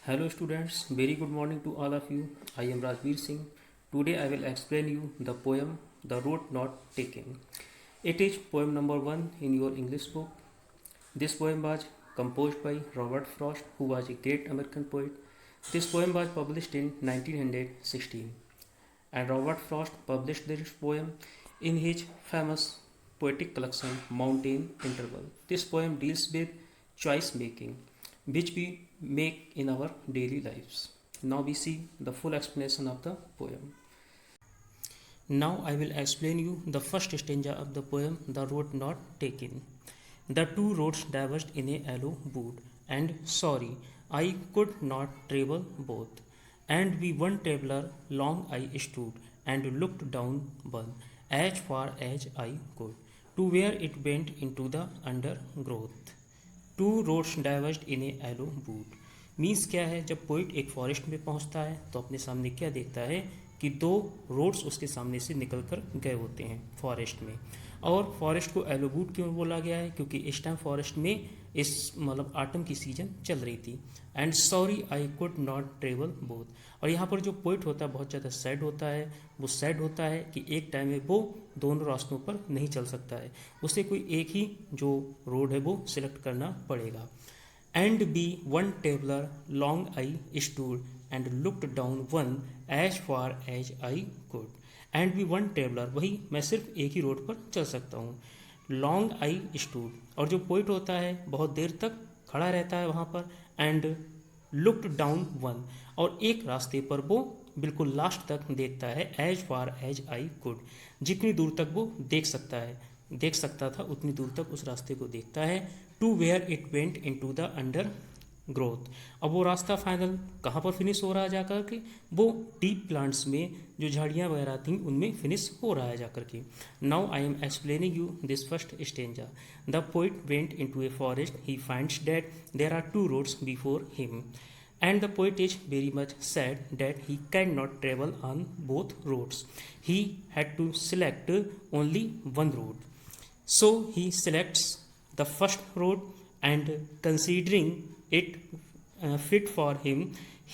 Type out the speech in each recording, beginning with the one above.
Hello students, very good morning to all of you. I am Rajveer Singh. Today I will explain you the poem The Road Not Taken. It is poem number 1 in your English book. This poem was composed by Robert Frost, who was a great American poet. This poem was published in 1916, and Robert Frost published this poem in his famous poetic collection Mountain Interval. This poem deals with choice making, which we make in our daily lives. Now we see the full explanation of the poem. Now I will explain you the first stanza of the poem, The Road Not Taken. The two roads diverged in a yellow wood, and sorry, I could not travel both. And we one traveller long I stood, and looked down one, as far as I could, to where it went into the undergrowth. Two roads diverged in a yellow wood means क्या है। जब poet एक forest में पहुंचता है तो अपने सामने क्या देखता है कि दो रोड्स उसके सामने से निकल कर गए होते हैं फॉरेस्ट में। और फॉरेस्ट को एलो वुड क्यों बोला गया है, क्योंकि इस टाइम फॉरेस्ट में इस मतलब ऑटम की सीजन चल रही थी। And sorry I could not travel both. और यहाँ पर जो पोइट होता है बहुत ज़्यादा सैड होता है। वो सैड होता है कि एक टाइम में वो दोनों रास्तों पर नहीं चल सकता है, उसे कोई एक ही जो रोड है वो सिलेक्ट करना पड़ेगा। And be one traveller long I stood and looked down one as far as I could. And be one traveller, वही मैं सिर्फ एक ही रोड पर चल सकता हूँ। लॉन्ग आई स्टूड, और जो पोइट होता है बहुत देर तक खड़ा रहता है वहाँ पर। एंड लुकड डाउन वन, और एक रास्ते पर वो बिल्कुल लास्ट तक देखता है। As far as I could, जितनी दूर तक वो देख सकता था उतनी दूर तक उस रास्ते को देखता है। To where it went in to the undergrowth. अब वो रास्ता फाइनल कहाँ पर फिनिश हो रहा है जाकर के, वो डीप प्लांट्स में जो झाड़ियाँ वगैरह थी उनमें फिनिश हो रहा है जाकर के। Now I am explaining you this first stanza. The poet went in to a forest, he finds that there are two roads before him, and the poet is very much sad that he cannot travel on both roads. He had to select only one road. So he selects the first road, and considering it fit for him,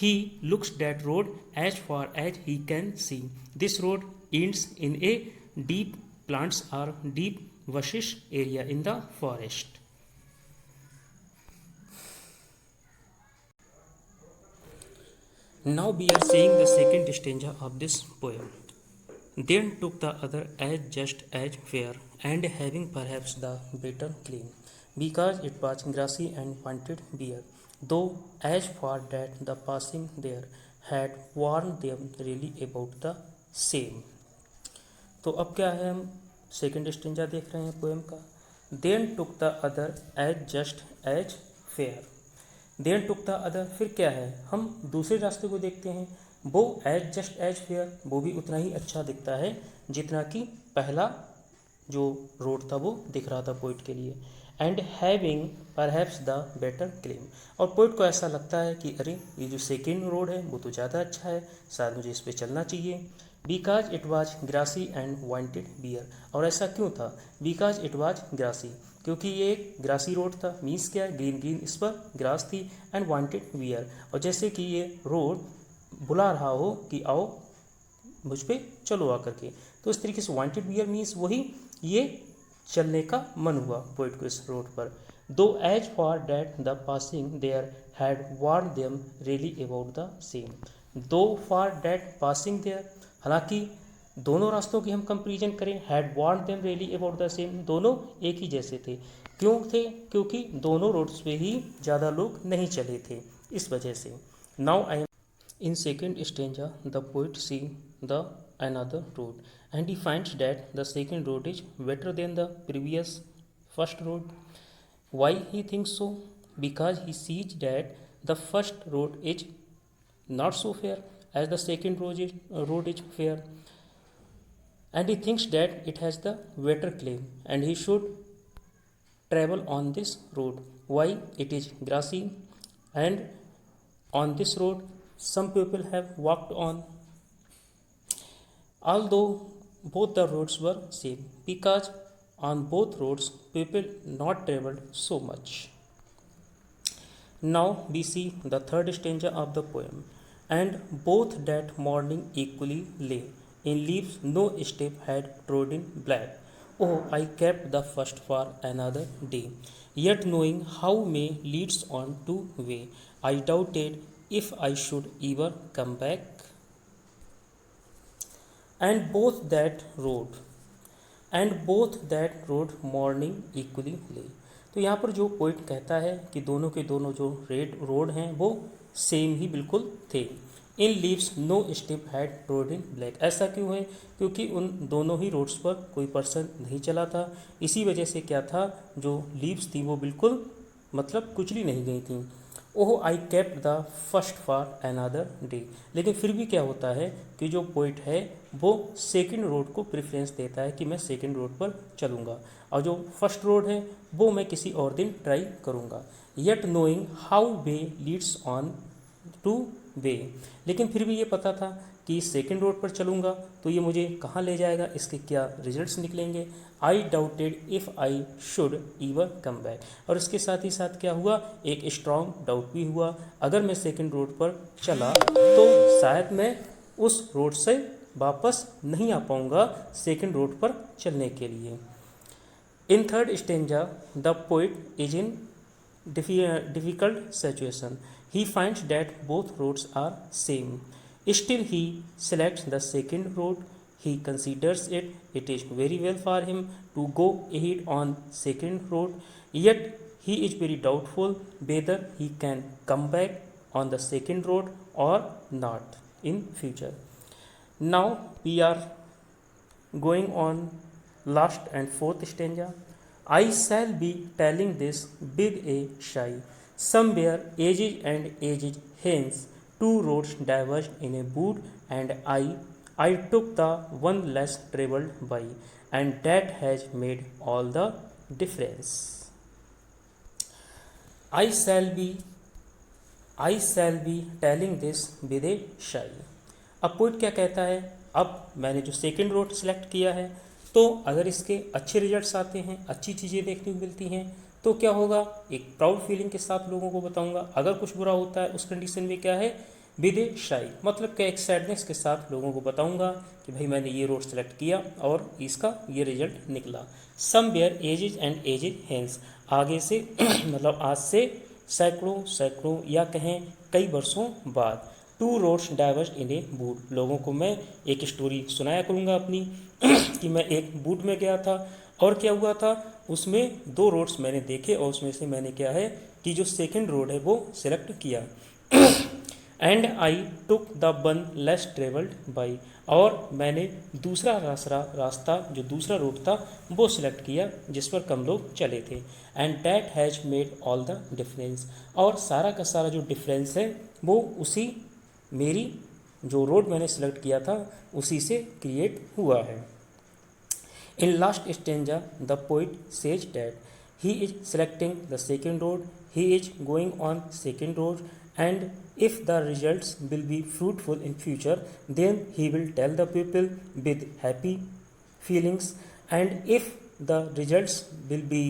he looks that road as far as he can see. This road ends in a deep plants or deep bushes area in the forest. Now we are seeing the second stanza of this poem. Then took the other as just as fair, and having perhaps the better claim, because it was grassy and wanted beer, though as far that the passing there had warned them really about the same. तो अब क्या है, हम second stanza देख रहे हैं poem का। Then took the other as just as fair. Then took the other, फिर क्या है, हम दूसरे रास्ते को देखते हैं। वो एज जस्ट एज फेयर, वो भी उतना ही अच्छा दिखता है जितना कि पहला जो रोड था वो दिख रहा था पोइट के लिए। And having perhaps the better claim, और पोइट को ऐसा लगता है कि अरे ये जो सेकेंड रोड है वो तो ज़्यादा अच्छा है, शायद मुझे इस पर चलना चाहिए। Because it was grassy and wanted wear, और ऐसा क्यों था, बिकॉज इट वॉज ग्रासी, क्योंकि ये एक ग्रासी रोड था। मीन्स क्या है, ग्रीन ग्रीन इस पर ग्रास थी। एंड वांटेड बियर, और जैसे कि ये रोड बुला रहा हो कि आओ मुझ पे चलो आकर के, तो इस तरीके से वांटेड बियर मीन्स वही ये चलने का मन हुआ पोइट को इस रोड पर। Though as for that the passing there had worn them really about the same. Though for that passing there, हालांकि दोनों रास्तों की हम कंपेरिजन करें, had worn them really about the same, दोनों एक ही जैसे थे। क्यों थे, क्योंकि दोनों रोड्स पे ही ज़्यादा लोग नहीं चले थे, इस वजह से। Now I in second stanza, the poet sees the another road, and he finds that the second road is better than the previous first road. Why he thinks so? Because he sees that the first road is not so fair as the second road is fair, and he thinks that it has the better claim, and he should travel on this road. Why? It is grassy, and on this road some people have walked on, although both the roads were same, because on both roads people not traveled so much. Now we see the third stanza of the poem. And both that morning equally lay, in leaves no step had trodden black. Oh, I kept the first for another day, yet knowing how May leads on to way, I doubted if I should ever come back. And both that road morning equally ले। तो यहाँ पर जो poet कहता है कि दोनों के दोनों जो रोड हैं वो सेम ही बिल्कुल थे। In leaves no step had trod in black. ऐसा क्यों है? क्योंकि उन दोनों ही रोड्स पर कोई पर्सन नहीं चला था, इसी वजह से क्या था, जो लीव्स थी वो बिल्कुल मतलब कुचली नहीं गई थी। Oh I kept the first for another day. लेकिन फिर भी क्या होता है कि जो पोइट है वो सेकंड रोड को प्रेफरेंस देता है कि मैं सेकंड रोड पर चलूँगा, और जो फर्स्ट रोड है वो मैं किसी और दिन ट्राई करूँगा। Yet knowing how way Leeds on two way. लेकिन फिर भी ये पता था कि सेकंड रोड पर चलूँगा तो ये मुझे कहाँ ले जाएगा, इसके क्या रिजल्ट्स निकलेंगे। आई doubted if I should ईवर come back. और इसके साथ ही साथ क्या हुआ, एक स्ट्रॉन्ग डाउट भी हुआ, अगर मैं सेकंड रोड पर चला तो शायद मैं उस रोड से वापस नहीं आ पाऊँगा सेकंड रोड पर चलने के लिए। In third stanza the poet is in difficult situation. He finds that both roads are same. Still he selects the second road. He considers it is very well for him to go ahead on second road. Yet he is very doubtful whether he can come back on the second road or not in future. Now we are going on last and fourth stanza. I shall be telling this with a sigh. Somewhere ages and ages hence, two roads diverged in a wood, and I took the one less travelled by, and that has made all the difference. I shall be telling this with a sigh. अब poet क्या कहता है, अब मैंने जो second road select किया है तो अगर इसके अच्छे रिजल्ट्स आते हैं, अच्छी चीज़ें देखने को मिलती हैं तो क्या होगा, एक प्राउड फीलिंग के साथ लोगों को बताऊंगा। अगर कुछ बुरा होता है उस कंडीशन में क्या है, विद ए शाई, मतलब क्या एक सैडनेस के साथ लोगों को बताऊंगा कि भाई मैंने ये रोड सेलेक्ट किया और इसका ये रिजल्ट निकला। Somewhere edges and edges hence, आगे से मतलब आज से सैकड़ों या कहें कई वर्षों बाद। टू रोड्स डाइवर्स इन ए बूट, लोगों को मैं एक स्टोरी सुनाया करूँगा अपनी कि मैं एक बूट में गया था और क्या हुआ था, उसमें दो रोड्स मैंने देखे और उसमें से मैंने क्या है कि जो सेकंड रोड है वो सिलेक्ट किया। And I took the one less travelled by, और मैंने दूसरा रास्ता जो दूसरा रूट था वो सिलेक्ट किया जिस पर कम लोग चले थे। And that has made all the difference, और सारा का सारा जो डिफरेंस है वो उसी मेरी जो रोड मैंने सेलेक्ट किया था उसी से क्रिएट हुआ है। In last stanza the poet says that he is selecting the second road, he is going on second road, and if the results will be fruitful in future, then he will tell the people with happy feelings, and if the results will be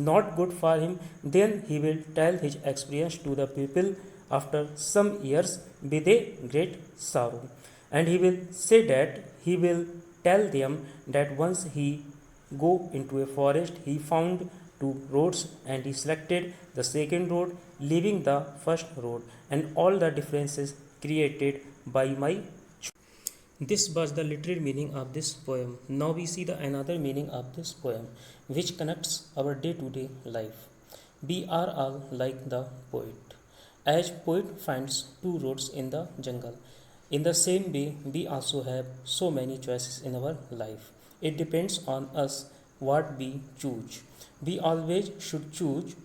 not good for him, then he will tell his experience to the people after some years with a great sorrow, and he will say that he will tell them that once he go into a forest he found two roads and he selected the second road leaving the first road, and all the differences created by my choice. This was the literary meaning of this poem. Now we see the another meaning of this poem which connects our day-to-day life. We are all like the poet. As poet finds two roads in the jungle, in the same way we also have so many choices in our life. It depends on us what we choose. We always should choose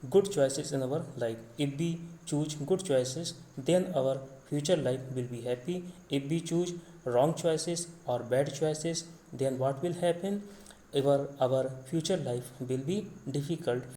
good choices in our life. If we choose good choices, then our future life will be happy. If we choose wrong choices or bad choices, then what will happen? Our future life will be difficult.